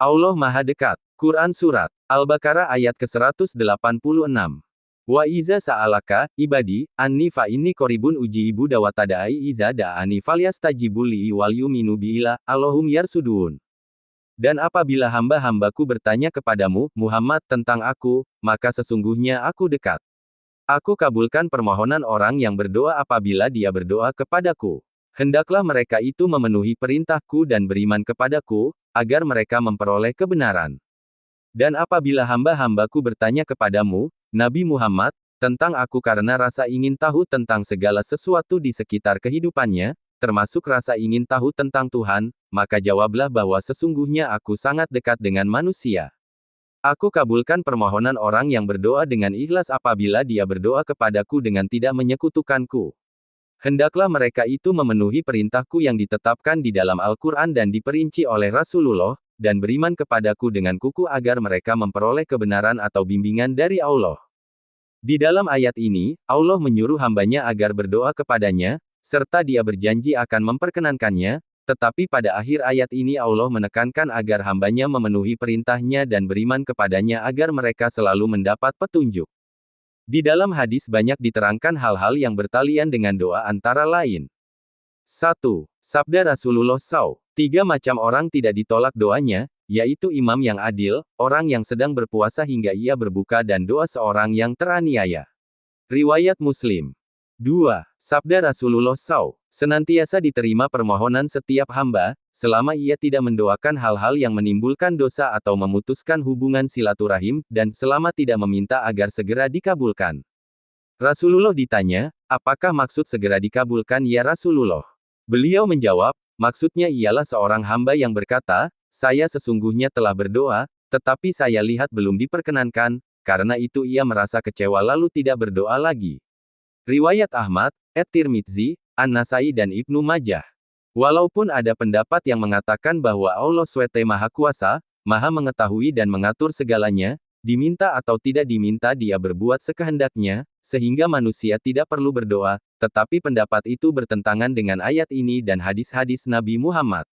Allah Maha Dekat. Quran Surat Al-Baqarah ayat ke-186. Wa iza sa'alaka, ibadi, anni fa inni qoribun ujibu dawatadai iza da'ani falyastajibu li wal yuminu bi'ila, Allahum yarsudun. Dan apabila hamba-hambaku bertanya kepadamu, Muhammad, tentang aku, maka sesungguhnya aku dekat. Aku kabulkan permohonan orang yang berdoa apabila dia berdoa kepadaku. Hendaklah mereka itu memenuhi perintahku dan beriman kepadaku, agar mereka memperoleh kebenaran. Dan apabila hamba-hambaku bertanya kepadamu, Nabi Muhammad, tentang aku karena rasa ingin tahu tentang segala sesuatu di sekitar kehidupannya, termasuk rasa ingin tahu tentang Tuhan, maka jawablah bahwa sesungguhnya aku sangat dekat dengan manusia. Aku kabulkan permohonan orang yang berdoa dengan ikhlas apabila dia berdoa kepadaku dengan tidak menyekutukanku. Hendaklah mereka itu memenuhi perintahku yang ditetapkan di dalam Al-Quran dan diperinci oleh Rasulullah, dan beriman kepadaku dengan kuku agar mereka memperoleh kebenaran atau bimbingan dari Allah. Di dalam ayat ini, Allah menyuruh hambanya agar berdoa kepadanya, serta dia berjanji akan memperkenankannya, tetapi pada akhir ayat ini Allah menekankan agar hambanya memenuhi perintahnya dan beriman kepadanya agar mereka selalu mendapat petunjuk. Di dalam hadis banyak diterangkan hal-hal yang bertalian dengan doa antara lain. 1. Sabda Rasulullah SAW, 3 macam orang tidak ditolak doanya, yaitu imam yang adil, orang yang sedang berpuasa hingga ia berbuka dan doa seorang yang teraniaya. Riwayat Muslim. 2. Sabda Rasulullah SAW, senantiasa diterima permohonan setiap hamba, selama ia tidak mendoakan hal-hal yang menimbulkan dosa atau memutuskan hubungan silaturahim, dan selama tidak meminta agar segera dikabulkan. Rasulullah ditanya, apakah maksud segera dikabulkan ya Rasulullah? Beliau menjawab, maksudnya ialah seorang hamba yang berkata, saya sesungguhnya telah berdoa, tetapi saya lihat belum diperkenankan, karena itu ia merasa kecewa lalu tidak berdoa lagi. Riwayat Ahmad, At-Tirmidzi, An-Nasai dan Ibnu Majah. Walaupun ada pendapat yang mengatakan bahwa Allah SWT Maha Kuasa, Maha Mengetahui dan mengatur segalanya, diminta atau tidak diminta dia berbuat sekehendaknya, sehingga manusia tidak perlu berdoa, tetapi pendapat itu bertentangan dengan ayat ini dan hadis-hadis Nabi Muhammad.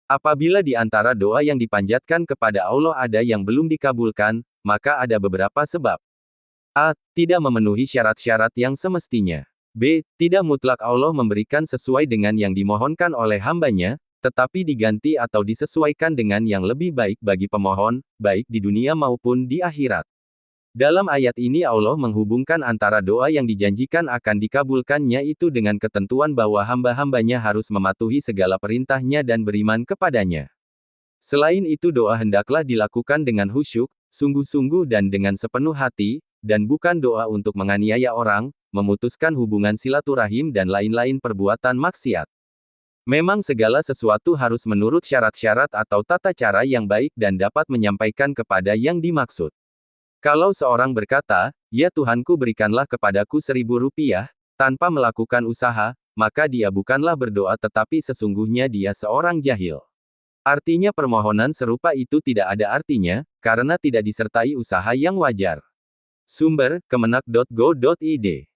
Apabila di antara doa yang dipanjatkan kepada Allah ada yang belum dikabulkan, maka ada beberapa sebab. A. Tidak memenuhi syarat-syarat yang semestinya. B. Tidak mutlak Allah memberikan sesuai dengan yang dimohonkan oleh hambanya, tetapi diganti atau disesuaikan dengan yang lebih baik bagi pemohon, baik di dunia maupun di akhirat. Dalam ayat ini Allah menghubungkan antara doa yang dijanjikan akan dikabulkannya itu dengan ketentuan bahwa hamba-hambanya harus mematuhi segala perintahnya dan beriman kepadanya. Selain itu doa hendaklah dilakukan dengan khusyuk, sungguh-sungguh dan dengan sepenuh hati, dan bukan doa untuk menganiaya orang, memutuskan hubungan silaturahim dan lain-lain perbuatan maksiat. Memang segala sesuatu harus menurut syarat-syarat atau tata cara yang baik dan dapat menyampaikan kepada yang dimaksud. Kalau seorang berkata, ya Tuhanku berikanlah kepadaku 1.000 rupiah, tanpa melakukan usaha, maka dia bukanlah berdoa tetapi sesungguhnya dia seorang jahil. Artinya permohonan serupa itu tidak ada artinya, karena tidak disertai usaha yang wajar. Sumber, kemenak.go.id